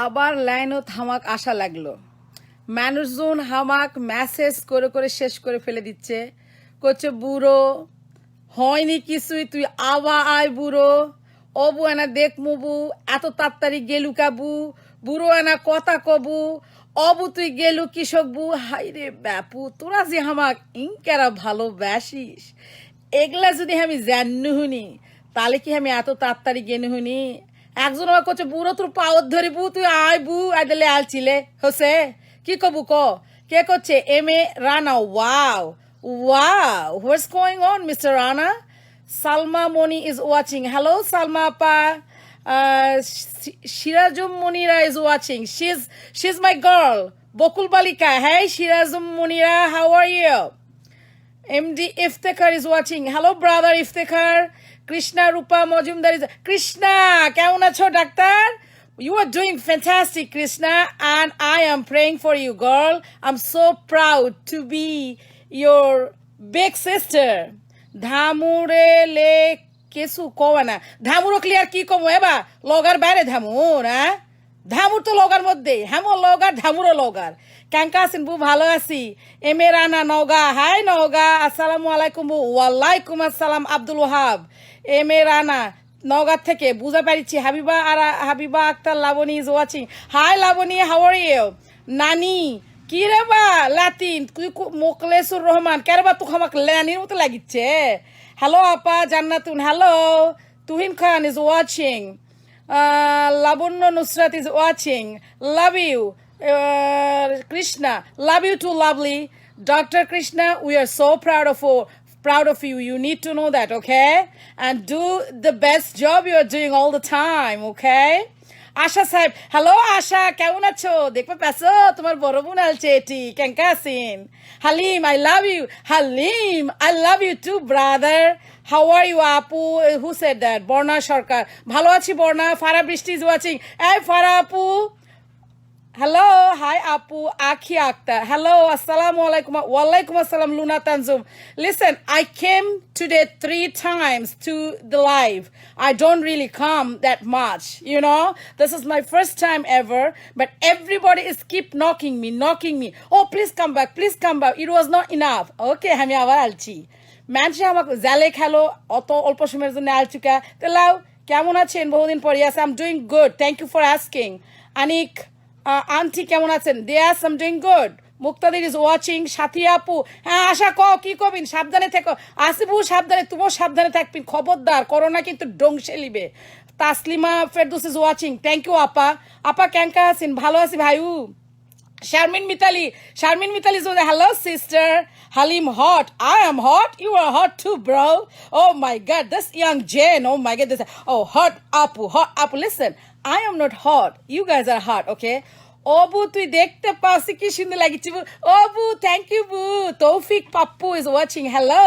আবার লাইনও থামাক আশা লাগলো। মানুষজন হামাক মেসেজ করে করে শেষ করে ফেলে দিচ্ছে, করছে বুড়ো হয়নি কিছুই, তুই আবা আয় বুড়ো, অবু এনা দেখ মুবু, এত তাড়াতাড়ি গেলু কাবু, বুড়ো এনা কথা কবু, অবু তুই গেলু কৃষক বু। হাই রে ব্যাপু, তোরা যে হামাক ইনকেরা ভালোবাসিস, এগুলা যদি আমি জান্নু হুনি তাহলে কি আমি এত তাড়াতাড়ি গেনু হুনি। একজন আমার করছে বুড়ো তোর পাওয়ার ধরিবু, তুই আয় বু আয় দিলে আলছিলে হোসে কি কবু ক। কে করছে? M A Rana. Wow wow, what's going on mister Rana? Salma Moni is watching. Hello, Salma Appa. Shirazum Munira is watching. She's my girl. Bokul Balika. Hey, Shirazum Munira, how are you? MD Iftekhar is watching. Hello, brother Iftekhar. Krishna Rupa Mojumdar is... Krishna, কেমন আছো doctor? You are doing fantastic, Krishna, and I am praying for you, girl. I'm so proud to be your big sister. ধামুরে লে কেসু কওয়া না, ধামুরো clear কি কমো এবা লগার বাইরে ধামুর, হ্যাঁ ধামুর তো লগার মধ্যে, হ্যামো লগার ধামুরও লগার। ক্যাঙ্কা আছেন বু? ভালো আছি। M A Rana Naogaon. Hi Naogaon, আসসালামু আলাইকুম বু। ওয়ালাইকুম আসসালাম আব্দুল ওহাব। এম এ রানা নওগাঁ থেকে বুঝা পারিছি। Habiba Akter Laboni is watching. Hi Laboni, how are you? নানি কি রে বা লাতিন তুই মোকলেসুর রহমান কে রে বা, তুই আমাকে ল্যানির মতো লাগিচ্ছে। হ্যালো আপা Jannatun. Hello, Tuhin Khan is watching. Labonno Nusrat is watching. Love you Krishna, love you too, lovely Dr. Krishna. We are so proud of you. You need to know that, okay? And do the best job you are doing all the time, okay? আশা সাহেব, hello আশা, কেমন আছো? দেখবে পেছো তোমার বড় বোন আলছে এটি। কেঙ্কা আছেন? Halim, I love you. Halim, I love you too brother. How are you আপু? Who said that? Barna Sarkar. ভালো আছি বর্ণা। ফারা বৃষ্টি ইজ ওয়াচিং। এই ফারা আপু। Hello, hi Apu, Aki Akhtar. Hello, assalamu alaikum. Walaikum assalam, Luna Tanzum. Listen, I came today 3 times to the live. I don't really come that much, you know. This is my first time ever, but everybody is keep knocking me. Oh, please come back, please come back. It was not enough. Okay, আমি আবার আলছি। মানুষ আমাকে জালে খেলো অত অল্প সময়ের জন্য আলচুকা। তো লাও, কেমন আছেন? বহুদিন পরে আছে। I'm doing good. Thank you for asking. Anik aunty কেমন আছেন? দেয়াস, I am doing good. Muktadir is watching. Sathi আপু, হ্যাঁ আশা কি কবিন? সাবধানে থেকো। আসিবু সাবধানে, তুমিও সাবধানে থাকবিন, খবরদার করোনা কিন্তু ডংসে লিবে। Taslima Ferdous is watching. Thank you আপা। আপা ক্যাঙ্কা আছেন? ভালো আছি ভাইউ। Sharmin Mitali is hello sister. Halim hot. I am hot. You are hot too, bro. Oh my god, this young Jane. Oh my god, this. Oh, hot Apu. Listen, I am not hot. You guys are hot, okay? Obu, তুই দেখতে পাওছি কি সুন্দর লাগিছে বু। Obu, thank you boo. Tawfiq Pappu is watching. Hello,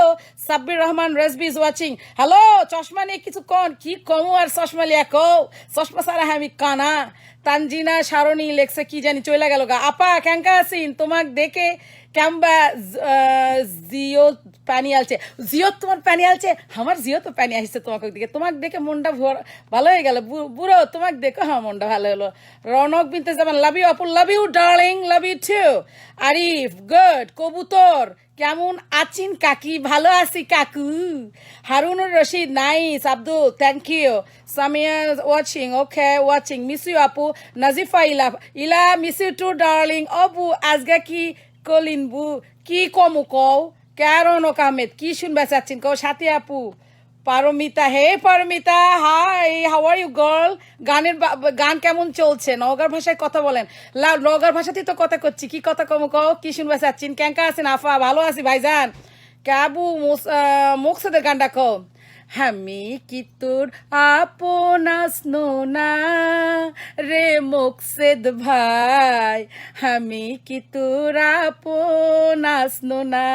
Sabbir Rahman Resbi is watching. Hello, চশমা নিয়ে কিছু কোন কি কমু আর চশমা লিয়া কও, চশমা সারা আমি কানা। তানজিনা সারণী লেখছে কি জানি চলে গেল গা। আপা ক্যাঙ্কা আছিন? তোমাক দেখে ক্যাম্বা জিও পানি আলছে। জিও তোমার পানি আলছে? আমার জিও তো পানি আসছে তোমাকে দিকে। তোমাকে দেখে মনটা ভালো হয়ে গেল বুড়ো। তোমাকে দেখো আমার মনটা ভালো হলো। রনক বিনতে জামান, লাভ ইউ আপু। Love you darling, love you too. Arif good. কবুতর কেমন আছেন কাকি? ভালো আছি কাকু। Harunur Rashid nice. Abdul thank you. Samia watching. Okay watching. Miss you আপু। Nazifa Ila miss you too darling. অবু আজগা কি কলিন বু? কি কমু কও? ক্যারনক আহমেদ কি শুনবা চাচ্ছেন কও? সাথী আপু। Paromita, hey Paromita, hi, how are you girl? গান কেমন চলছে? নওগাঁর ভাষায় কথা বলেন। নওগাঁর ভাষাতেই তো কথা করছি, কি কথা কম কও? কি শুনবা চাচ্ছেন? ক্যাঙ্কা আছেন আফা? ভালো আছি ভাইজান। ক্যাবু মোকসেদের গানটা কও। আমি কি তোর আপনাস না রে মোকসেদ ভাই, আমি কি তোর আপনাস না।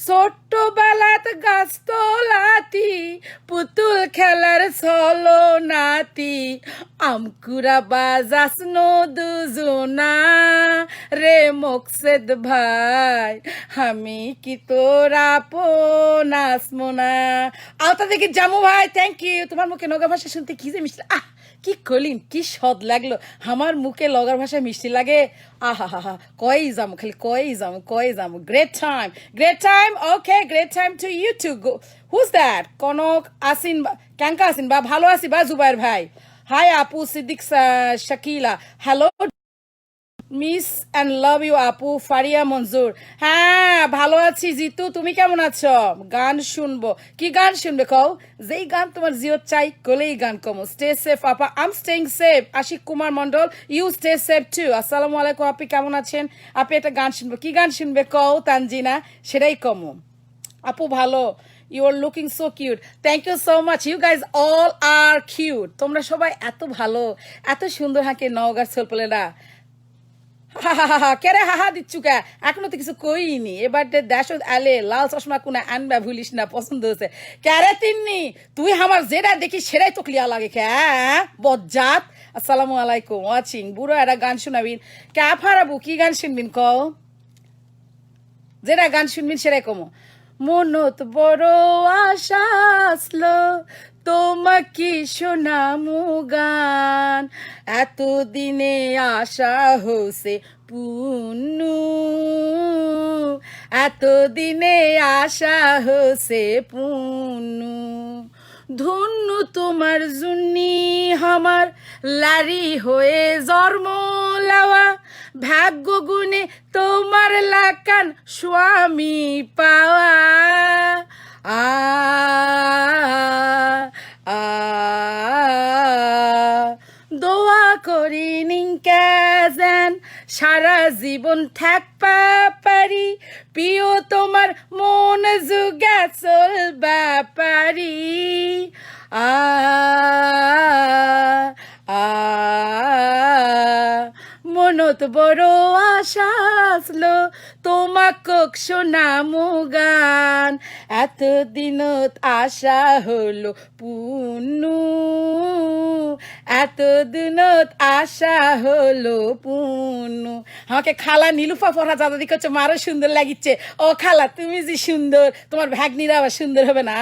ছোট্টবেলাত গাছতলাতি পুতুল খেলার ছলো নাতি, আমকুরা বাজাস দুজনা রে মোকসেদ ভাই, আমি কি তোর আপনাস না। আওতা দেখি জামু ভাই, থ্যাংক ইউ। তোমার মুখে নগা ভাষা শুনতে কি যে মিষ্টি, কি করলিন কি স্বাদ লাগলো আমার মুখে লগার ভাষায় মিষ্টি লাগে আহা হা হা কই যাম খালি কই যাম great time okay great time to you to go who's that Konok আসিন ক্যাঙ্কা আসিন বা ভালো আছি বা জুবাইর ভাই হাই আপু Siddique Shakila hello miss and love you আপু ফারিয়া মঞ্জুর হ্যাঁ ভালো আছি জিতু তুমি কেমন আছো গান শুনবো কি গান শুনবে কও যেই গান তোমার জিও চাই কলেই গান কমো স্টে সেফ আপা I'm staying safe Ashik Kumar Mondal you stay safe too আসসালামু আলাইকুম আপনি কেমন আছেন আপনি একটা গান শুনবো কি গান শুনবে কও তানজিনা সেটাই কমো আপু ভালো you are looking so cute thank you so much you guys all are cute তোমরা সবাই এত ভালো এত সুন্দর হাঁকে নওগাঁর ছেলেপেলেরা কেরে হাহা দিচ্ছু কে এখনো তো কিছু কইনি এবার দেশ আলে লাল চশমা কোনা আনবা ভুলিস না পছন্দ হয়েছে ক্যারে তিন্নি তুই আমার যেটা দেখি সেটাই তো ক্লিয়ার লাগে কে বজ্জাত আসসালামু আলাইকুম ওয়াচিং বুড়ো একটা গান শোনাবিন কে ফারাবু কি গান শুনবিন কও যেটা গান শুনবিন সেটাই কমো মনত বড় আশা আসলো তোমাকে শোনামু গান এতদিনে আশা হইছে পূর্ণ এতদিনে আশা হইছে পূর্ণ ধন্য তোমার জুন্নি আমার লারি হয়ে জন্ম লাওয়া ভাগ্য গুণে তোমার লাকান স্বামী পাওয়া আ আ দোয়া করি নিঙ্কাজান সারা জীবন থাকবা পারি প্রিয় তোমার মন জুগা চলবা পারি আ আ মনত বড় আশা আসলো তোমাকক শোনামু গান এতদিনত আশা হলো পূর্ণ এতদিনত আশা হলো পূর্ণ আমাকে খালা নীলুফা পড়া দাদা দিকে হচ্ছে মারও সুন্দর লাগিচ্ছে ও খালা তুমি যে সুন্দর তোমার ভাগ্নিরা আবার সুন্দর হবে না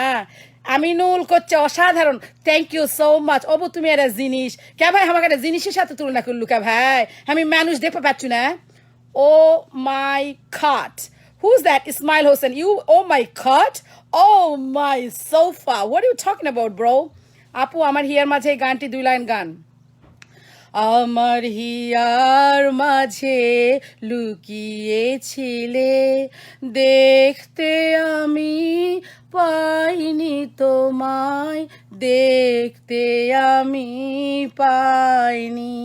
আমিনুল করছে অসাধারণ থ্যাংক ইউ সো মাচ অবু তুমি একটা জিনিস কে ভাই আমাকে একটা জিনিসের সাথে তুলনা করলু কে ভাই আমি মানুষ দেখতে পাচ্ছি না ও মাই খাট who's that Ismail Hossain you oh my খাট oh my sofa what you talking about bro আপু আমার হিয়ার মাঝে এই গানটি 2 লাইন গান আমার হিয়ার মাঝে লুকিয়েছিলে দেখতে আমি পাইনি তোমায় দেখতে আমি পাইনি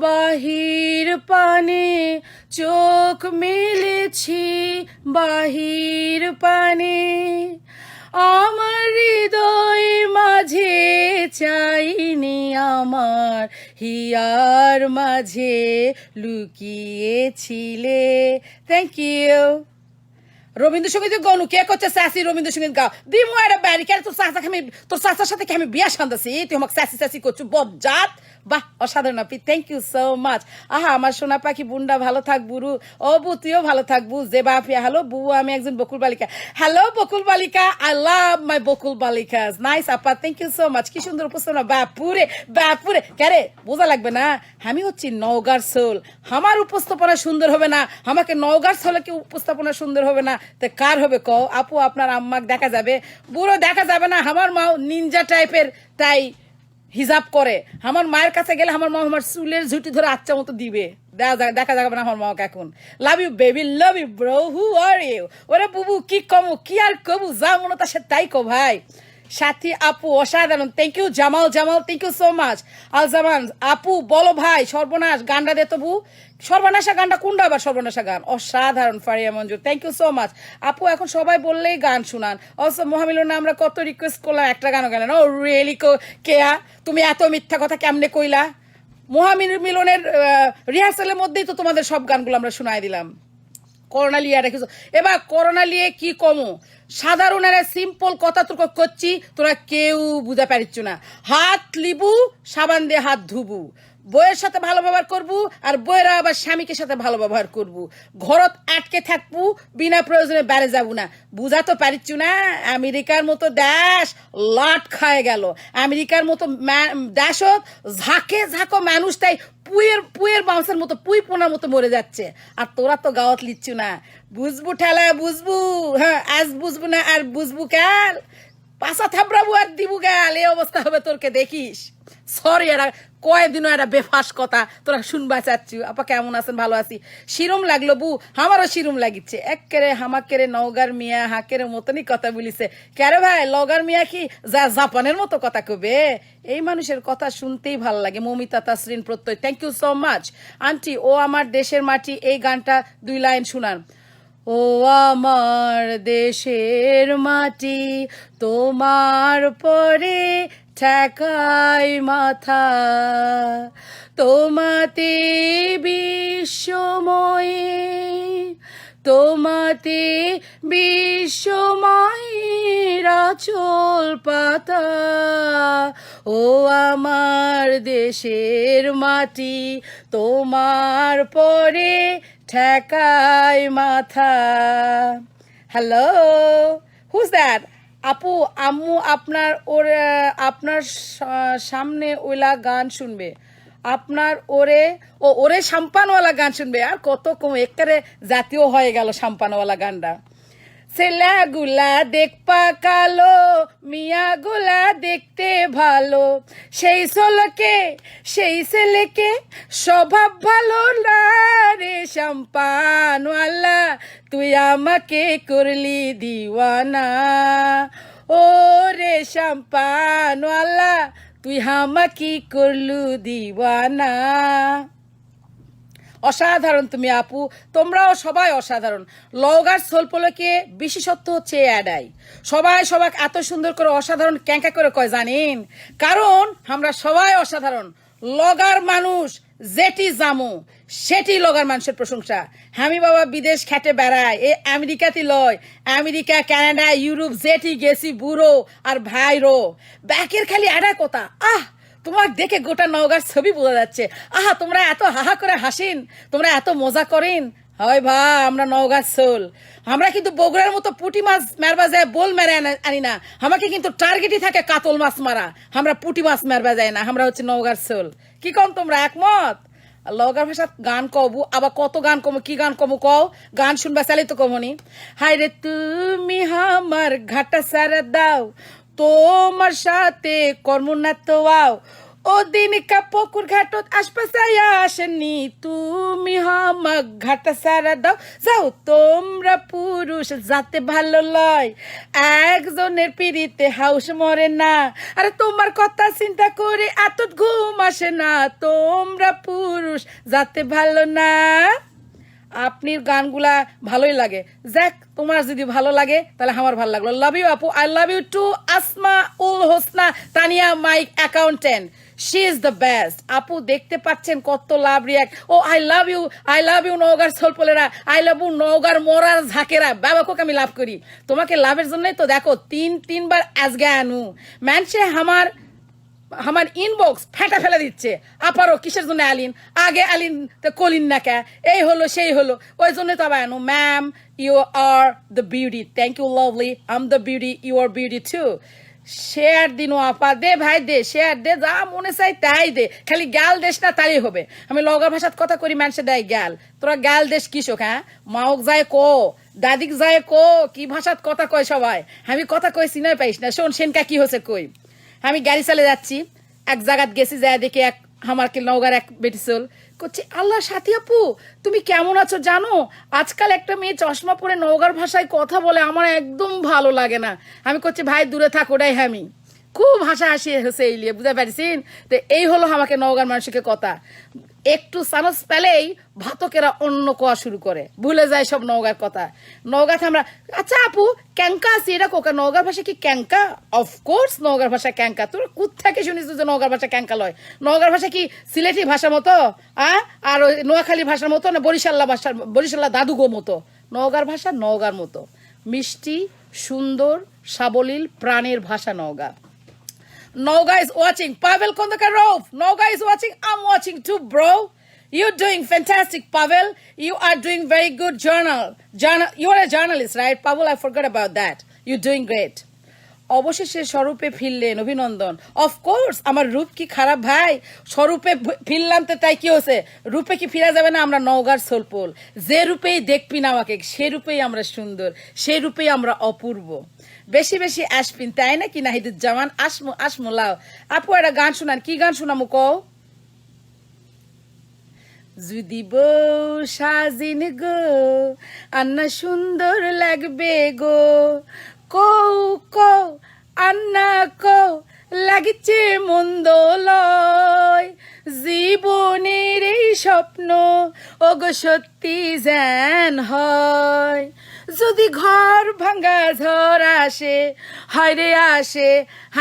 বাহির পানে চোখ মেলেছি বাহির পানে আমার হৃদয় মাঝে চাইনি আমার হিয়ার মাঝে লুকিয়েছিলে থ্যাংক ইউ রবীন্দ্রসঙ্গীত গনু কে করছে স্যাসি রবীন্দ্রসঙ্গীত গাও দিমু একটা ব্যারি কেন তোর চাচার সাথে কি আমি বিয়া শান্তাছি তুই আমাকে স্যাসি করছো বজ্জাত বাহ অসাধারণ আপনি থ্যাংক ইউ সো মাচ আহা আমার সোনা পাখি বুন্ডা ভালো থাক বুড়ু ও বু তুইও ভালো থাক বু যে বাপিয়া হ্যালো বু আমি একজন বকুল বালিকা হ্যালো বকুল বালিকা আই লাভ মাই বকুল বালিকা নাইস আপা থ্যাংক ইউ সো মাচ কি সুন্দর উপস্থাপনা বাপুরে ক্যারে বোঝা লাগবে না আমি হচ্ছি নওগাঁর সোল আমার উপস্থাপনা সুন্দর হবে না আমাকে নওগাঁর সোলে কি উপস্থাপনা সুন্দর হবে না তো কার হবে কও আপু আপনার আম্মাকে দেখা যাবে বুড়ো দেখা যাবে না আমার মাও নিনজা টাইপের তাই হিজাব করে আমার মায়ের কাছে গেলে আমার মা আমার চুলের ঝুটি ধরে আচ্ছা মতো দিবে দেখা যাবে না আমার মাকে এখন love you baby love you bro who are you ওরে বুবু কি কমু কি আর কবু যা মনে তা সে তাই কো ভাই সাথী আপু অসাধারণ thank you Jamal thank you so much Al Zaman আপু বলো ভাই সর্বনাশ গানটা দে তবু সর্বনাশা গানটা কোনটা আবার সর্বনাশা গান অসাধারণ ফারিয়া মঞ্জুর থ্যাংক ইউ সো মাচ আপু এখন সবাই বললেই গান শুনান অলসো মহামিলনে আমরা কত রিকোয়েস্ট করলাম একটা গানও গেলেন ও রিয়েলি কেয়া তুমি এত মিথ্যা কথা কেমনে কইলা মহামিলনের রিহার্সালের মধ্যেই তো তোমাদের সব গানগুলো আমরা শোনাই দিলাম করোনা লিয়া রেখেছো এবার করোনা লিয়ে কি কমো সাধারণ সিম্পল কথা তোর করছি তোরা কেউ বুঝা পারিচ্ছ না হাত লিবু সাবান দিয়ে হাত ধুবু বইয়ের সাথে ভালো ব্যবহার করবো আর বইয়েরা আবার স্বামীকে সাথে ভালো ব্যবহার করবো ঘরত আটকে থাকবো বিনা প্রয়োজনে বাইরে যাবো না বুঝা তো পারিচ্ছু না আমেরিকার মতো দেশ লাট খায় গেল আমেরিকার মতো দেশত ঝাঁকে ঝাঁকো মানুষ তাই পুয়ের বাউন্সের মতো পুই পোনার মতো মরে যাচ্ছে আর তোরা তো গাওয়াত লিচ্ছু না বুঝবু ঠেলা বুঝবু হ্যাঁ আজ বুঝবু না আর বুঝবু কাল পাশা থাবড়াবু আর দিবু গাল এই অবস্থা হবে তোরকে দেখিস সরি এরা কয়েকদিনও একটা বেফাস কথা তোরা শুনবা চাচ্ছু আপা কেমন আছেন ভালো আছি শিরম লাগলো বু আমারও শিরম লাগিচ্ছে একেরে হামাকেরে নওগার মিয়া হাকের মতনই কথা বলিছে কেরে ভাই লগর মিয়া কি যা জাপানের মতো কথা কবে এই মানুষের কথা শুনতেই ভালো লাগে Momita Tasrin Prottoy thank you so much aunty ও আমার দেশের মাটি এই গানটা 2 লাইন শুনান ও আমার দেশের মাটি তোমার পরে ঠেকাই মাথা তোমাতে বিশ্বময়ে তোমাতে বিশ্বময়ের আঁচল পাতা ও আমার দেশের মাটি তোমার পরে ঠেকাই মাথা হ্যালো হুজ দ্যাট আপু আম্মু আপনার সামনে ওইলা গান শুনবে আপনার ওরে সাম্পানওয়ালা গান শুনবে আর কত কম একেবারে জাতীয় হয়ে গেল সাম্পানওয়ালা গানটা ছেলেগুলা দেখপা কালো মিয়াগুলা দেখতে ভালো সেই ছেলেকে স্বভাব ভালো না রে সাম্পানওয়ালা তুই আমাকে করলি দিওয়ানা ও রে সাম্পানওয়ালা তুই আমাকে করলু দিওয়ানা অসাধারণ তুমি আপু তোমরাও সবাই অসাধারণ লওগার সোলপোলকে বিশেষত্ব হচ্ছে অ্যাডাই সবাই এত সুন্দর করে অসাধারণ ক্যাঙ্কা করে কয় জানেন কারণ আমরা সবাই অসাধারণ লগার মানুষ যেটি জামু সেটি লগার মানুষের প্রশংসা আমি বাবা বিদেশ খেটে বেড়ায় এ আমেরিকাতে লয় আমেরিকা কানাডা ইউরোপ যেটি গেছি বুড়ো আর ভাইরো ব্যাকের খালি অ্যাডা কথা তোমার দেখে গোটা নওগাঁর ছবি বোঝা যাচ্ছে তোমরা এত হাহা করে হাসিন তোমরা এত মজা করেন হয় ভা আমরা নওগাঁর সোল আমরা কিন্তু বগুড়ার মতো পুঁটি মাছ মারবা যায় বোল মেরে আনি না আমাকে কিন্তু টার্গেটই থাকে কাতল মাছ মারা আমরা পুঁটি মাছ মারবা যায় না আমরা হচ্ছে নওগাঁর সোল কি কম তোমরা একমত লগার ভাষা গান কবু আবার কত গান কমু কি গান কমু কও গান শুনবা চালি তো কমনি হাই রে তুমি আমার ঘাটা সারা দাও তোমার সাথে কর্ম না তো ও দিন পুকুর ঘাটত আশপাশে আসেনি তুমি হামাক ঘাটা সারা দাও যাও তোমরা পুরুষ যাতে ভালো লয় একজনের পিড়িতে হাউস মরে না আরে তোমার কথা চিন্তা করে এত ঘুম আসে না তোমরা পুরুষ যাতে ভালো না আপনার গানগুলা ভালোই লাগে যাক তোমার যদি ভালো লাগে তাহলে আমার ভালো লাগলো লাভ ইউ আপু I love you too Asma Ul Husna Tania my accountant she is the best আপু দেখতে পাচ্ছেন কত love react oh I love you নওগাঁর সোলপোলেরা আই লাভ ইউ নওগাঁর মরার ঝাঁকেরা বাবাকে আমি লাভ করি তোমাকে লাভের জন্যই তো দেখো তিনবার আজকে আনু মানুষে আমার ইনবক্স ফেটা ফেলে দিচ্ছে আপারও কিসের জন্য আগে আলিন তো কলিন না কে এই হলো সেই হলো ওই জন্য তো আবার ma'am you are the beauty thank you lovely I am the beauty you are beauty too share দিন আপা দে ভাই দে শেয়ার দে যা মনে চাই তাই দে খালি গাল দেশ না তাই হবে আমি লগা ভাষাত কথা করি মানুষে দেয় গাল তোরা গাল দেশ কিসক হ্যাঁ মাওক যায় কো দাদিক যায় কো কি ভাষাত কথা কয় সবাই আমি কথা কই চিনাই পাইস না শোন সেনকা কি হচ্ছে কই আমি গাড়ি চালে যাচ্ছি এক জায়গাত গেছি যায় দেখি আমাকে নওগাঁর এক বেটি চল করছে আল্লাহ সাথী আপু তুমি কেমন আছো জানো আজকাল একটা মেয়ে চশমা পরে নওগাঁর ভাষায় কথা বলে আমার একদম ভালো লাগে না আমি করছি ভাই দূরে থাক ওটাই আমি খুব হাসা হাসি হয়েছে এই লিয়ে বুঝতে পারছেন তো এই হলো আমাকে নওগাঁর মানুষকে কথা একটু চানস পেলেই ভাতকেরা অন্য কোয়া শুরু করে ভুলে যায় সব নওগাঁর কথা নওগাঁতে আমরা আচ্ছা আপু ক্যাঙ্কা আছি এটা কোকা নওগাঁর ভাষা কি ক্যাঙ্কা অফকোর্স নওগাঁর ভাষা ক্যাঙ্কা তোর কোত্থেকে শুনিস যে নওগাঁর ভাষা ক্যাঙ্কা লয় নওগাঁর ভাষা কি সিলেটি ভাষা মতো আর ওই নোয়াখালী ভাষার মতো না বরিশাল্লা দাদুগো মতো নওগাঁর ভাষা নওগাঁর মতো মিষ্টি সুন্দর সাবলীল প্রাণের ভাষা Naogaon Noga is watching. Pavel Kondakarov. Noga is watching. I'm watching too, bro. You're doing fantastic, Pavel. You are doing very good journal. You are a journalist, right? Pavel, I forgot about that. You're doing great. অবশেষে স্বরূপে ফিরলেন, অভিনন্দন। Of course, আমার রূপ কি খারাপ ভাই? স্বরূপে ফিরলাম তো তাই কি হয়েছে? রূপে কি ফিরা যাবে না? আমরা নওগাঁর সোলপোল, যে রূপেই দেখবি না আমাকে সে রূপেই আমরা সুন্দর, সে রূপেই আমরা অপূর্ব। বেশি বেশি আসপিন, তাই না কি নাহিদুজ্জামান? আসমু আসমু লাও। আপু একটা গান শোনান, কি গান শোনামু কও? যদি বউ সাজিন গো আন্না সুন্দর লাগবে গো, কৌ কৌ আন্না কৌ লাগিছে মন্দ লয়, জীবনের এই স্বপ্ন ওগো সত্যি যেন হয়। যদি ঘর ভাঙ্গা ঝড় আসে, হয়রে আসে,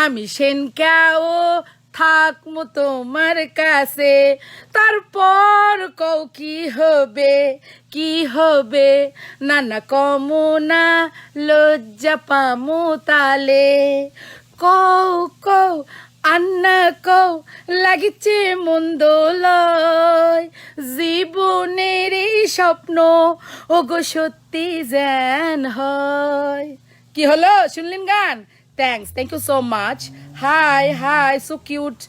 আমি সেনকাও থাকমু তোমার কাছে, তারপর কও কি হবে, কি হবে, নানা কমনা লজ্জা পামু তালে, কও কও আন্না কও লাগিছে মন্দ লয়, জীবনের এই স্বপ্ন ওগো সত্যি যেন হয়। কি হলো, শুনলেন গান? Thank you so much. Hi, so cute.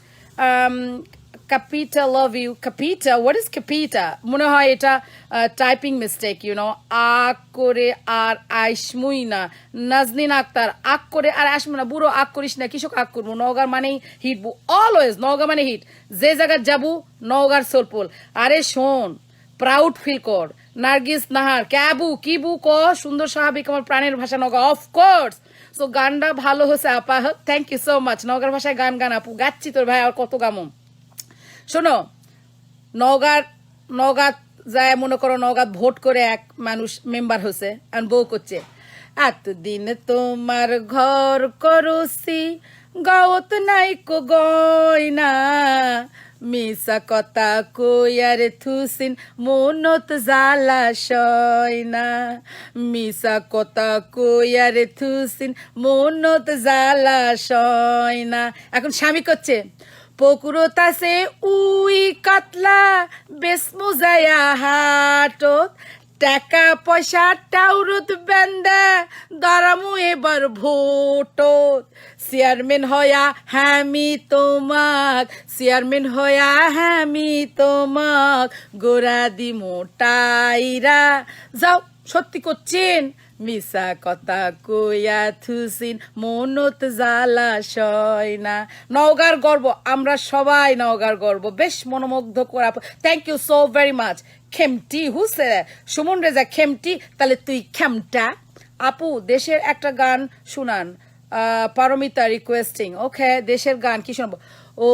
Kapita, love you. Kapita, what is Kapita? মনে হয় এটা টাইপিং মিস্টেক, ইউ নো। আক করে আর আইসমুই না, নাজনীন আক্তার। আক করে আর আসমু না, বুড়ো আক করিস না, কৃষক আক করবো। নওগাঁর মানেই হিট, অলওয়েজ নওগাঁ মানে হিট। যে জায়গায় যাবো নওগাঁর সোলপোল। আরে শোন, প্রাউড ফিল কর। নার্গিস নাহার, ক্যাবু কিবু ক, সুন্দর স্বাভাবিক, আমার প্রাণের ভাষা নওগাঁ, অফকোর্স। সো গানটা ভালো হয়েছে আপা, থ্যাংক ইউ সো মাচ। নওগাঁর ভাষায় গান গান আপু, গাচ্ছি তোর ভাই, আর কত গামো। শোনো, নওগাঁ যায়, মনে করো নওগাঁ ভোট করে এক মানুষ মেম্বার হয়েছে, আর বউ করছে, এতদিন তোমার ঘর করছি গাওত নাই কো গয়না, মিসা কথা কইয়ারে থুসিন মনত জ্বালা সয়না, মিসা কথা কইয়ারে থুসিন মনত জ্বালা সয়না। এখন স্বামী করছে, পুকুরত আছে উই কাতলা বেশ মোজায়া হাটত, টাকা পয়সা টাউরত বেন্দা দাঁড়ামু এবার ভোটত, চেয়ারম্যান হয়া হ্যামি তোমাক, চেয়ারম্যান হয়া হ্যামি তোমাক গোড়া দি মোটাইরা যাও। সত্যি করছেন, মিসা কথা কইয়া থুসিন মনত জ্বালা সয়না। নওগাঁর গর্ব, আমরা সবাই নওগাঁর গর্ব, বেশ মনোমুগ্ধ করা। Thank you so very much. খেমটি হুসে সুমন রেজা, খেমটি, তাহলে তুই খেমটা। আপু দেশের একটা গান শুনান, পারমিতা রিকোয়েস্টিং। ওকে, দেশের গান কি শুনবো? ও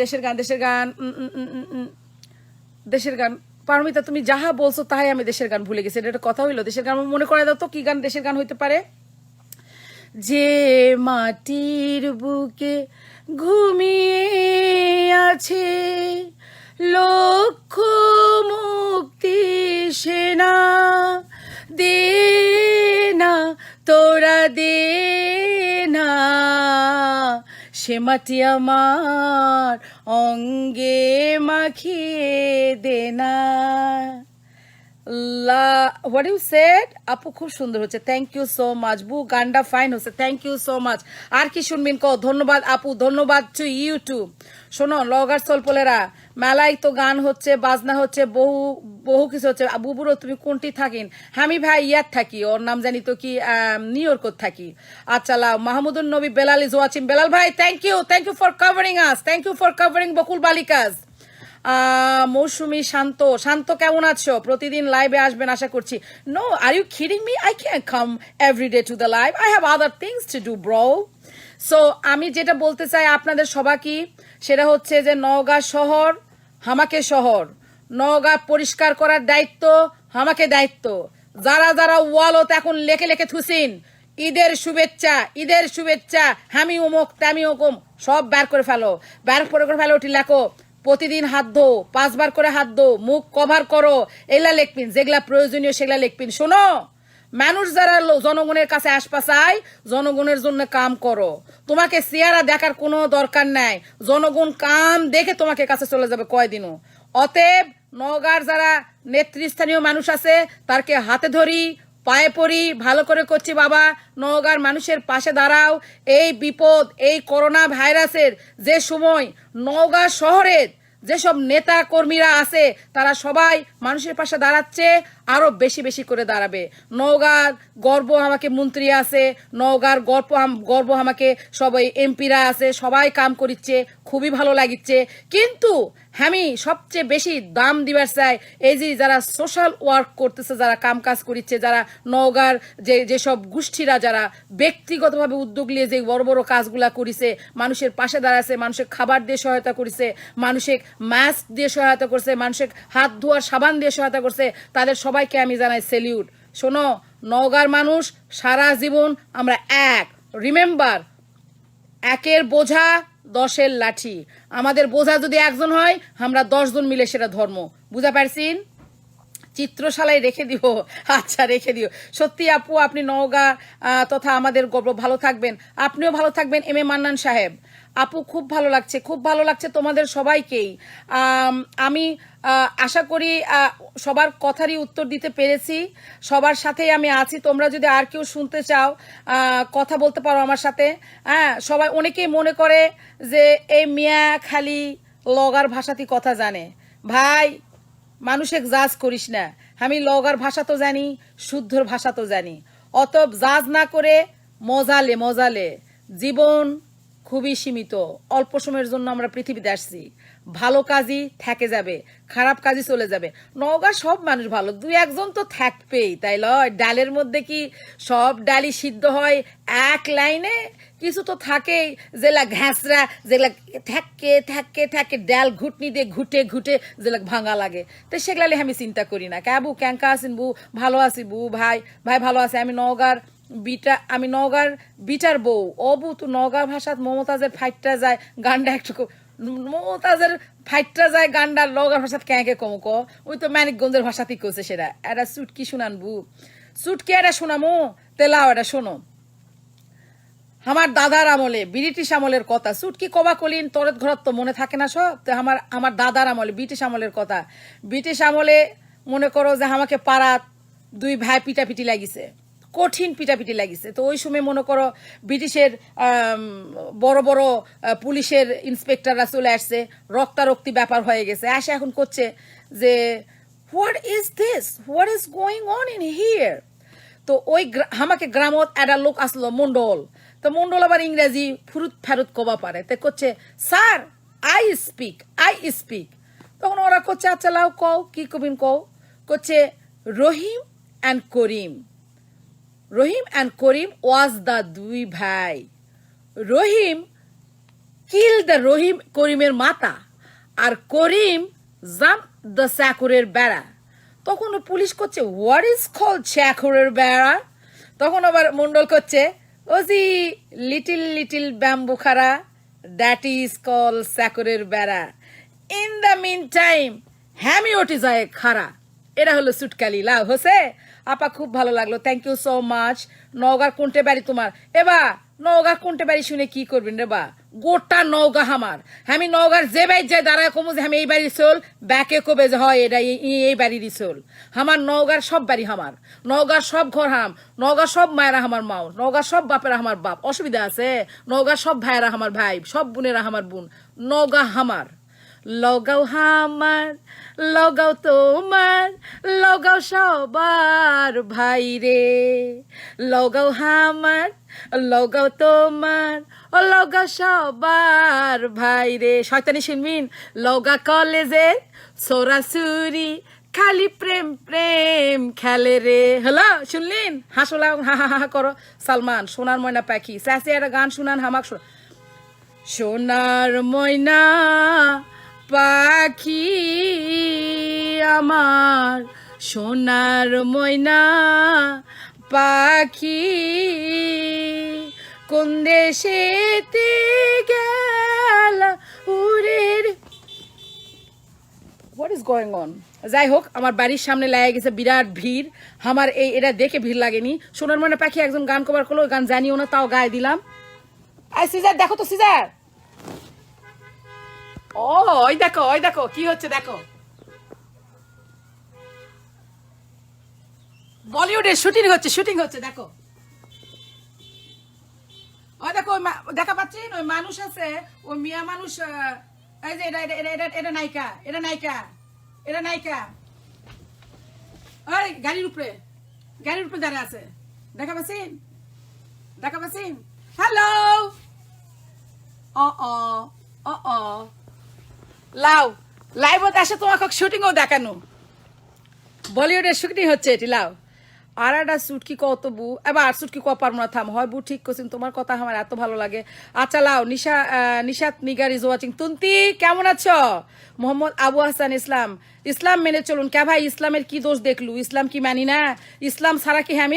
দেশের গান, দেশের গান। পারমিতা তুমি যাহা বলছো তাহাই আমি দেশের গান ভুলে গেছি। এটা কথা হইলো, দেশের গান মনে করে দাও তো, কি গান দেশের গান হইতে পারে? যে মাটির বুকে ঘুমিয়ে আছে লক্ষ মুক্তি সেনা, দে না তোরা দে না, সে মাটি আমার অঙ্গে মাখিয়ে দে না। হোয়াট ইউ সেড আপু, খুব সুন্দর হচ্ছে, থ্যাংক ইউ সো মাচ। বু গানটা ফাইন হচ্ছে, থ্যাংক ইউ সো মাচ। আর কি শুনবেন কো? ধন্যবাদ আপু, ধন্যবাদ টু ইউ টু। শোনো নওগাঁর সোলপোলেরা, মেলায় তো গান হচ্ছে, বাজনা হচ্ছে, বহু কিছু হচ্ছে। বুবুরো তুমি কোনটি থাকেন? আমি ভাই ইয়ার থাকি, ওর নাম জানি তো কি, নিউ ইয়র্কত থাকি। আচ্ছা লাও, মাহমুদুল নবী বেলাল ইজ ওয়াচিং। বেলাল ভাই thank you for covering us, thank you for covering Bakul বালিকাস। মৌসুমি শান্ত কেমন আছো? প্রতিদিন লাইভে আসবেন আশা করছি। No, are you kidding me? I can come everyday to the live, I have other things to do bro. So আমি যেটা বলতে চাই আপনাদের সবাইকে, সেটা হচ্ছে যে নওগাঁ শহর হামাকে শহর, নওগাঁ পরিষ্কার করার দায়িত্ব হামাকে দায়িত্ব। যারা যারা ওয়ালত এখন লেখে লেখে থুসিন ঈদের শুভেচ্ছা, আমি অমুক তেমি ওকম, সব বের করে ফেলো, ওটি লেখো। প্রতিদিন হাত ধো, 5 বার করে হাত ধো, মুখ কভার করো, এগুলা লিখপিন, যেগুলা প্রয়োজনীয় সেগুলা লিখপিন। শোনো, মানুষ যারা জনগণের কাছে আসপা চায় জনগণের জন্য কাম করো, তোমাকে চেহারা দেখার কোনো দরকার নাই, জনগণ কাম দেখে তোমাকে কাছে চলে যাবে কয়দিনও। অতএব নওগাঁর যারা নেতৃস্থানীয় মানুষ আছে তারকে হাতে ধরি পায়ে পড়ি, ভালো করে করছি বাবা, নওগাঁর মানুষের পাশে দাঁড়াও। এই বিপদ, এই করোনা ভাইরাসের যে সময় নওগাঁ শহরের যেসব নেতা কর্মীরা আছে তারা সবাই মানুষের পাশে দাঁড়াচ্ছে, আরো বেশি বেশি করে দাঁড়াবে। নওগাঁর গর্ব আমাকে মন্ত্রী আছে, নওগাঁর গর্ব আমাকে সবাই এমপিরা আছে, সবাই কাম করিচ্ছে, খুবই ভালো লাগিচ্ছে। কিন্তু আমি সবচেয়ে বেশি দাম দিবার চাই এই যে যারা সোশ্যাল ওয়ার্ক করতেছে, যারা কাম কাজ করিচ্ছে, যারা নওগাঁর যেসব গোষ্ঠীরা যারা ব্যক্তিগতভাবে উদ্যোগ নিয়ে যে বড় বড় কাজগুলা করিছে, মানুষের পাশে দাঁড়াচ্ছে, মানুষের খাবার দিয়ে সহায়তা করেছে, মানুষের মাস্ক দিয়ে সহায়তা করছে, মানুষের হাত ধোয়ার সাবান দিয়ে সহায়তা করছে, তাদের সবাইকে আমি জানাই স্যালিউট। শোনো নওগাঁর মানুষ, সারা জীবন আমরা এক। রিমেম্বার, একের বোঝা 10-এর লাঠি। আমাদের বোঝা যদি একজন হয় আমরা 10 জন মিলে সেটা ধর্ম। বুঝা পারছিন? চিত্রশালায় রেখে দিও। আচ্ছা রেখে দিও। সত্যি আপু আপনি নওগাঁ তথা আমাদের গর্ব, ভালো থাকবেন, আপনিও ভালো থাকবেন। এম এ মান্নান সাহেব, আপু খুব ভালো লাগছে, খুব ভালো লাগছে তোমাদের সবাইকেই। আমি আশা করি সবার কথারই উত্তর দিতে পেরেছি, সবার সাথেই আমি আছি। তোমরা যদি আর কেউ শুনতে চাও কথা বলতে পারো আমার সাথে। হ্যাঁ, সবাই অনেকেই মনে করে যে এই মিয়া খালি লগার ভাষাতেই কথা জানে। ভাই মানুষের জাজ করিস না, আমি লগার ভাষা তো জানি, শুদ্ধর ভাষা তো জানি। অতএব জাজ না করে মজালে মজালে, জীবন খুবই সীমিত, অল্প সময়ের জন্য আমরা পৃথিবীতে আসছি। ভালো কাজই থেকে যাবে, খারাপ কাজই চলে যাবে। নওগাঁ সব মানুষ ভালো, 2-1 জন তো থাকবেই, তাই লয়? ডালের মধ্যে কি সব ডালই সিদ্ধ হয় এক লাইনে? কিছু তো থাকেই যেগুলা ঘ্যাঁচড়া, যেগুলা থাকে থাকে থাকে ডাল ঘুটনি দিয়ে ঘুটে ঘুটে যেগুলা ভাঙা লাগে, তো সেগুলা আমি চিন্তা করি না। ক্যাবু ক্যাঙ্কা আছেন বু? ভালো আছি বু। ভাই ভাই ভালো আছে। আমি নওগাঁর বিটার বউ। ও বু তো নওগাঁ ভাষাত মমতাজের ফাইটটা যায় গান্ডা একটু, মমতাজের ফাইটটা যায় গান্ডার নওগাঁ ভাষাত ক্যাঁকে কম ক, ওই তো মানিকগঞ্জের ভাষাতেই কছে সেটা। এটা চুটকি শুনান বু, চুটকি এটা শোনামো, তেলাও এটা শোনো। আমার দাদার আমলে, ব্রিটিশ আমলের কথা, চুটকি কবা কলিন তরেত ঘরত তো মনে থাকে না সব। তো আমার দাদার আমলে, ব্রিটিশ আমলের কথা। ব্রিটিশ আমলে মনে করো যে আমাকে পাড়াত 2 ভাই পিটাপিটি লাগিছে, কঠিন পিটাপিটি লাগিছে। তো ওই সময় মনে করো ব্রিটিশের বড় বড় পুলিশের ইন্সপেক্টররা চলে আসছে, রক্তারক্তি ব্যাপার হয়ে গেছে। আসে এখন করছে যে what is this, what is going on in here. তো ওই আমাকে গ্রামত একটা লোক আসলো মন্ডল। তো মন্ডল আবার ইংরেজি ফুরুত ফেরত কবা পারে, তো করছে স্যার আই স্পিক। তখন ওরা করছে আচ্ছা লাও কও, কি কবিন কও। করছে রহিম অ্যান্ড করিম ওয়াজ দ্য 2 ভাই। রহিম কিল দ্য করিমের মাতা, আর করিম জাম্প দ্য চাকরের বেড়া। তখন পুলিশ করছে হোয়াট ইজ কল চাকরের বেড়া। তখন আবার মন্ডল করছে ও জি লিটিল ব্যাম্বু খারা, দ্যাট ইজ কল চাকরের বেড়া। ইন দ্য মিন টাইম হ্যামিওটি যায় খারা। এটা হলো সুটকালি। লাভ হচ্ছে আপা, খুব ভালো লাগলো, থ্যাংক ইউ সো মাচ। নওগাঁর কোনটে বাড়ি তোমার? এবা নওগাঁর কোনটে বাড়ি শুনে কি করবেন রে বা? গোটা নওগাঁ আমার। আমি নওগাঁর যে বাড়ি যাই দাঁড়ায় কমু যে আমি এই বাড়ির চল, ব্যাকে কবে যে হয় এটা এই বাড়িরই চল। আমার নওগাঁর সব বাড়ি আমার, নওগাঁর সব ঘর হাম, নওগাঁর সব মায়েরা আমার মাও, নওগাঁর সব বাপেরা আমার বাপ। অসুবিধা আছে? নওগাঁর সব ভাইয়েরা আমার ভাই, সব বোনেরা আমার বোন। নওগাঁ আমার। লগাও হামার, লগাও তোমার, লগাও সবার ভাই রে। লগাও হামার, লগাও তোমার, ও লগাও সবার ভাই রে। শয়তানি শুনবিন? লগা কলেজে সোরাসুরি খালি প্রেম খেলে রে। হ্যালো শুনলিন? হাসলা হা হা হা করো। সালমান সোনার ময়না পাখি স্যাসে একটা গান শুনান হামাক। সোনার ময়না পাখি আমার, সোনার ময়না পাখি কোন দেশেতে গেল উড়ে। What is going going on? যাই হোক, আমার বাড়ির সামনে লেগে গেছে বিরাট ভিড়। আমার এটা দেখে ভিড় লাগেনি। সোনার মনে পাখি একজন গান কভার করলো, গান জানিও না, তাও গায়ে দিলাম। সিজার দেখো তো, সিজার। ওই দেখো, ওই দেখো কি হচ্ছে, দেখো বলিউডের শুটিং হচ্ছে দেখো। ওই দেখো, দেখা পাচ্ছেন ওই মানুষ আছে, ওই মিয়া মানুষ। এই যে এটা নায়িকা, এটা নায়িকা। ওই গাড়ির উপরে দাঁড়িয়ে আছে, দেখা পাচ্ছেন? হ্যালো, লাইভত আসে তোমাকে শুটিংও দেখানো। বলিউডের শুটিং হচ্ছে এটি। লাও আর একটা সুটকি কত বু, এবার আর সুটকি কত পারবো না, থাম হয় বু, ঠিক করছেন, তোমার কথা আমার এত ভালো লাগে। আচ্ছা লাও, নিশাত নিগার ইজ ওয়াচিং। তুন্তি কেমন আছো? মোহাম্মদ আবু হাসান ইসলাম মেনে চলুন। কে ভাই, ইসলামের কি দোষ দেখলু? ইসলাম কি মানি না? ইসলাম ছাড়া কি আমি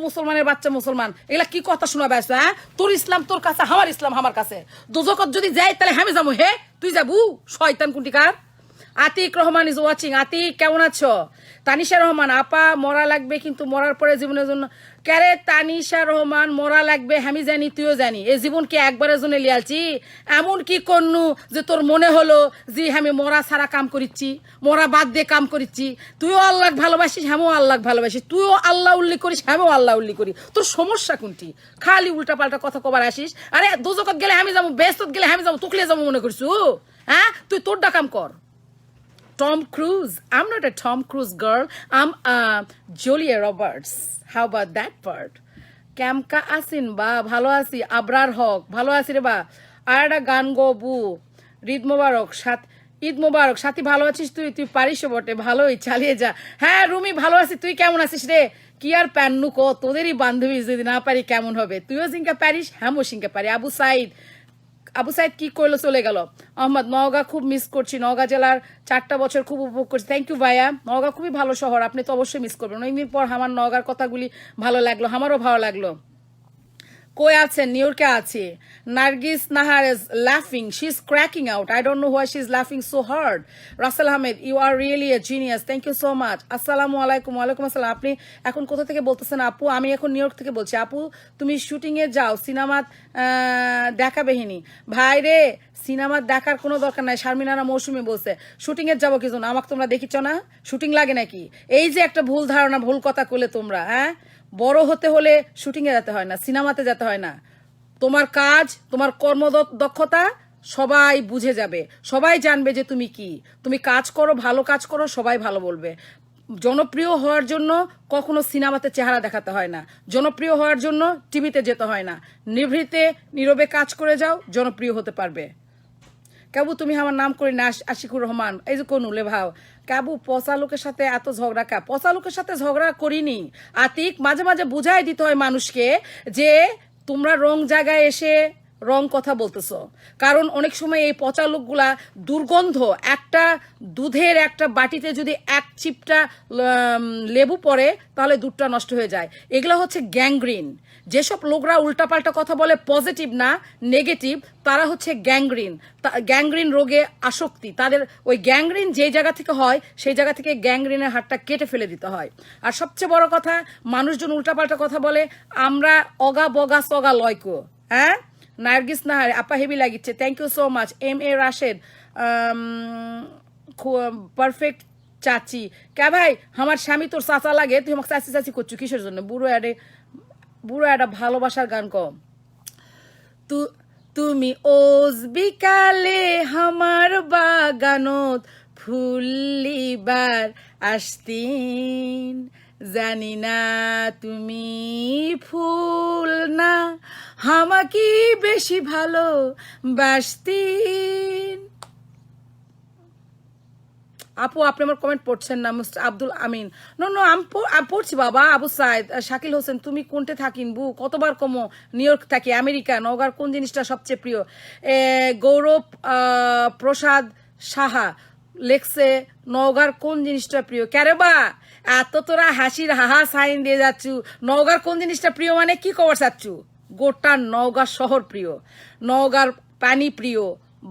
মুসলমানের বাচ্চা মুসলমান, এগুলা কি কথা শোনা ব্যস্ত? হ্যাঁ, তোর ইসলাম তোর কাছে, আমার ইসলাম আমার কাছে। দুজকত যদি যাই তাহলে আমি যাবো। হে তুই যাবু, শয়তান কুন্টিকার। Atik Rahman is watching. আতিক কেমন আছো? তানিশা রহমান, আপা মরা লাগবে কিন্তু মরার পরে জীবনের জন্য। ক্যারে তানিশা রহমান, মরা লাগবে আমি জানি, তুইও জানি। এই জীবনকে একবারের জন্য লিয়ালছি? এমন কি করনু যে তোর মনে হলো যে আমি মরা ছাড়া কাম করিচ্ছি, মরা বাদ দিয়ে কাম করিচ্ছি? তুইও আল্লাহ ভালোবাসিস, আমিও আল্লাহ ভালোবাসিস। তুইও আল্লাহ উল্লেখ করিস, আমিও আল্লাহ উল্লেখ করি। তোর সমস্যা কোনটি? খালি উল্টা পাল্টা কথা কবার আসিস। আরে দুজকত গেলে আমি যাবো, বেস্তত গেলে আমি যাবো, তুকলে যাবো মনে করছু? হ্যাঁ, তুই তোর ডাকাম কর। Tom Cruise. I'm not a Tom Cruise girl. I'm Julia Roberts. How about that part? ক্যামকা আসিন বা ভালো আছি। আবরার হক ভালো আছি রে বা। আর একটা গান গো বু। ঈদ মোবারক সাথী, ভালো আছিস তুই পারিস বটে, ভালোই, চালিয়ে যা। হ্যাঁ রুমি ভালো আছি, তুই কেমন আছিস রে? কি আর প্যান্নু কো, তোদেরই বান্ধবী, যদি না পারি কেমন হবে? তুইও সিংকা পারিস, হ্যাঁও সিংকা পারি। আবু সাইদ কি করলো, চলে গেল। আহমদ, নওগাঁ খুব মিস করছি, নওগাঁ জেলার 4টা বছর খুব উপভোগ করছি। থ্যাংক ইউ ভাইয়া। নওগাঁ খুবই ভালো শহর, আপনি তো অবশ্যই মিস করবেন। অনেকদিন পর আমার নওগাঁর কথাগুলি ভালো লাগলো, আমারও ভালো লাগলো। কই আছেন? নিউ ইয়র্কে আছি। নার্গিস নাহার ইজ লাফিং, she is cracking out, I don't know why she is লাফিং so hard. Rasel Ahmed, you are really a genius, thank you so much. আসসালামু আলাইকুম। ওয়ালাইকুম আসসালাম। আপনি এখন কোথা থেকে বলতেছেন আপু? আমি এখন নিউ ইয়র্ক থেকে বলছি। আপু তুমি শুটিংয়ে যাও, সিনেমাত দেখাবেহিনি? ভাই রে, সিনেমার দেখার কোনো দরকার নাই। শারমিনারা মৌসুমি বলছে শুটিংয়ে যাবো কি জন্য? আমাকে তোমরা দেখিছ না? শুটিং লাগে নাকি? এই যে একটা ভুল ধারণা, ভুল কথা কইলে তোমরা। হ্যাঁ, বড় হতে হলে শুটিংয়ে যেতে হয় না, সিনেমাতে যেতে হয় না। তোমার কাজ, তোমার কর্মদক্ষতা সবাই বুঝে যাবে, সবাই জানবে যে তুমি কি। তুমি কাজ করো, ভালো কাজ করো, সবাই ভালো বলবে। জনপ্রিয় হওয়ার জন্য কখনো সিনেমাতে চেহারা দেখাতে হয় না, জনপ্রিয় হওয়ার জন্য টিভিতে যেতে হয় না। নিভৃতে নীরবে কাজ করে যাও, জনপ্রিয় হতে পারবে। কাবু তুমি আমার নাম করি না, আশিকুর রহমান। এই যে কোন উলে ভাও কাবু, পচা লোকের সাথে এত ঝগড়া কা? পচা লোকের সাথে ঝগড়া করিনি। আতিক, মাঝে মাঝে বুঝাই দিতে হয় মানুষকে যে তোমরা রং জায়গায় এসে রং কথা বলতেছ। কারণ অনেক সময় এই পচা লোকগুলা দুর্গন্ধ, একটা দুধের একটা বাটিতে যদি এক চিপটা লেবু পড়ে তাহলে দুধটা নষ্ট হয়ে যায়। এগুলো হচ্ছে গ্যাংগ্রিন। যেসব লোকরা উল্টাপাল্টা কথা বলে, পজিটিভ না নেগেটিভ, তারা হচ্ছে গ্যাংগ্রিন রোগে আসক্তি। তাদের ওই গ্যাংগ্রিন যে জায়গা থেকে হয় সেই জায়গা থেকে গ্যাংগ্রিনের হাতটা কেটে ফেলে দিতে হয়। আর সবচেয়ে বড় কথা, মানুষজন উল্টাপাল্টা কথা বলে, আমরা অগা বগা সগা লয়কো। হ্যাঁ, নার্গিস নাহার, আপা হেভি লাগিচ্ছে, thank you so much. MA Rashed, perfect চাচি। কে ভাই, আমার স্বামী তোর চাচা লাগে, তুই আমাকে চাচি চাচি করছো কিসের জন্য? বুড়ো একটা ভালোবাসার গান কম। তুমি ওজ বিকালে আমার বাগানত ফুলিবার আসতিন, জানি না তুমি ফুল না আমাকে বেশি ভালো বাসতিন। আপু আপনি আমার কমেন্ট পড়ছেন না। মিস্টার আব্দুল আমিন, নো আমি পড়ছি বাবা। আবু সাইদ, শাকিল হোসেন, তুমি কোনটে থাকিন বু? কতবার কমো? নিউ ইয়র্ক থাকি, আমেরিকা। নওগাঁর কোন জিনিসটা সবচেয়ে প্রিয়? গৌরব প্রসাদ সাহা লেখছে, নওগাঁর কোন জিনিসটা প্রিয়? ক্যারে বা এত তোরা হাসির হাহা সাইন দিয়ে যাচ্ছু। নওগাঁর কোন জিনিসটা প্রিয় মানে কি খবর চাচ্ছু? গোটা নওগাঁ শহর প্রিয়, নওগাঁর পানি প্রিয়,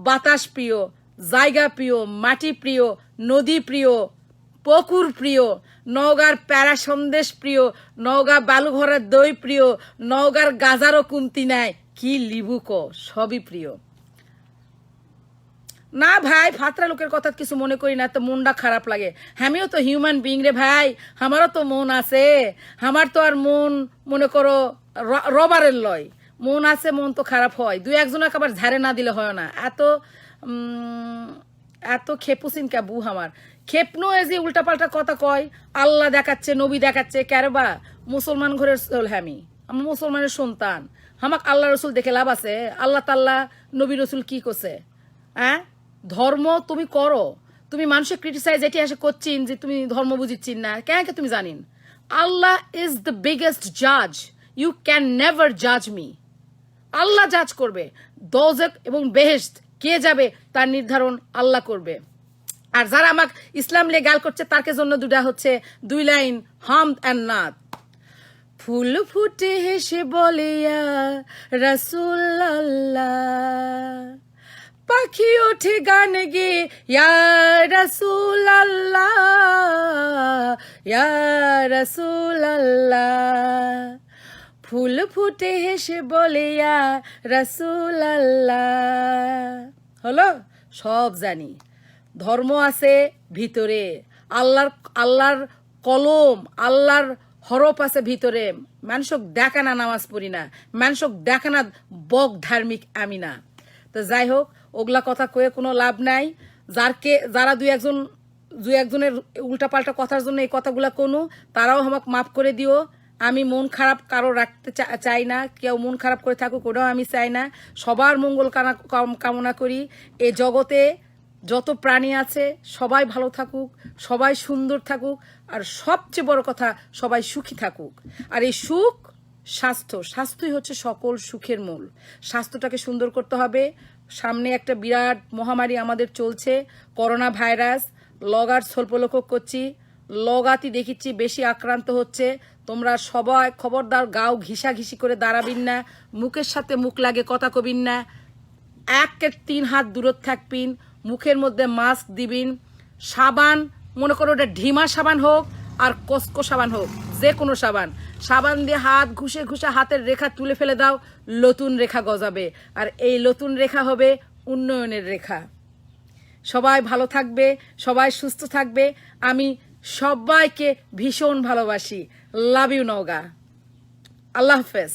বাতাস প্রিয়, জায়গা প্রিয়, মাটি প্রিয়, নদী প্রিয়, পুকুর প্রিয়, নওগাঁর প্যারা সন্দেশ প্রিয়, নওগাঁ বালুঘরের দই প্রিয়, নওগাঁর গাজারও কুমতি নাই, কি লিবুক সবই প্রিয়। না ভাই, ফাতরা লোকের কথা কিছু মনে করি না, তো মনটা খারাপ লাগে। আমিও তো হিউম্যান বিং রে ভাই, আমারও তো মন আছে। আমার তো আর মন মনে করো রবারের লয়, মন আছে, মন তো খারাপ হয়। দুই একজনকে আবার ঝাড়ে না দিলে হয় না। এত খেপুসিন কে বু আমার খেপনো যে উল্টাপাল্টা কথা কয়, আল্লাহ দেখাচ্ছে, নবী দেখাচ্ছে, ক্যারবা মুসলমান ঘরের আমি মুসলমানের সন্তান, আমাক আল্লাহ রসুল দেখে লাভ আছে? আল্লাহ তাল্লাহ নবী রসুল কি করছে? হ্যাঁ, ধর্ম তুমি করো, তুমি মানুষের ক্রিটিসাইজ এটি এসে করছিন যে তুমি ধর্ম বুঝিচ্ছিন না, কেন তুমি জানিন আল্লাহ ইজ দ্য বিগেস্ট জাজ, ইউ ক্যান নেভার জাজ মি। আল্লাহ জাজ করবে, দোজক এবং বেহেশত কে যাবে তার নির্ধারণ আল্লাহ করবে। আর যারা আমাকে ইসলাম লিয়ে গাল করছে তার জন্য দুটা হচ্ছে 2 লাইন হামদ এন্ড নাত। ফুল ফুটে হেসে বলে ইয়া রাসূলুল্লাহ, পাখি ওঠে গান গে ইয়া রাসূলুল্লাহ, ইয়া রাসূলুল্লাহ। ফুল ফুটে হেসে বলে ইয়া রাসূলুল্লাহ। হলো, সব জানি। ধর্ম আছে ভিতরে, আল্লাহর কলম, আল্লাহর হরফ আছে ভিতরে। মানুষক দেখা না নামাজ পড়ি না, মানুষক দেখা না বক ধার্মিক আমি না। তো যাই হোক, ওগুলা কথা কয়ে কোনো লাভ নাই। যারা দুই একজনের উল্টাপাল্টা কথার জন্য এই কথাগুলা কোনো, তারাও আমাকে মাফ করে দিও। আমি মন খারাপ কারো রাখতে চাই না, কেউ মন খারাপ করে থাকুক ওটাও আমি চাই না। সবার মঙ্গল কামনা করি। এই জগতে যত প্রাণী আছে সবাই ভালো থাকুক, সবাই সুন্দর থাকুক, আর সবচেয়ে বড় কথা সবাই সুখী থাকুক। আর এই সুখ, স্বাস্থ্যই হচ্ছে সকল সুখের মূল। স্বাস্থ্যটাকে সুন্দর করতে হবে। সামনে একটা বিরাট মহামারী আমাদের চলছে, করোনা ভাইরাস। লগার স্বল্পলোক করছি, লগাতি দেখিচ্ছি বেশি আক্রান্ত হচ্ছে। তোমরা সবাই খবরদার গাও ঘিসাঘিসি করে দাঁড়াবিন না, মুখের সাথে মুখ লাগে কথা কবিন না, 1-3 হাত দূরত থাকবিন, মুখের মধ্যে মাস্ক দিবিন। সাবান, মনে করো ওটা ঢিমা সাবান হোক আর কসকো সাবান হোক, যে কোনো সাবান দিয়ে হাত ঘুষে ঘুষে হাতের রেখা তুলে ফেলে দাও, নতুন রেখা গজাবে। আর এই নতুন রেখা হবে উন্নয়নের রেখা। সবাই ভালো থাকবে, সবাই সুস্থ থাকবে। আমি সবাইকে ভীষণ ভালোবাসি। Love you Naogaon. আল্লাহ হাফেজ।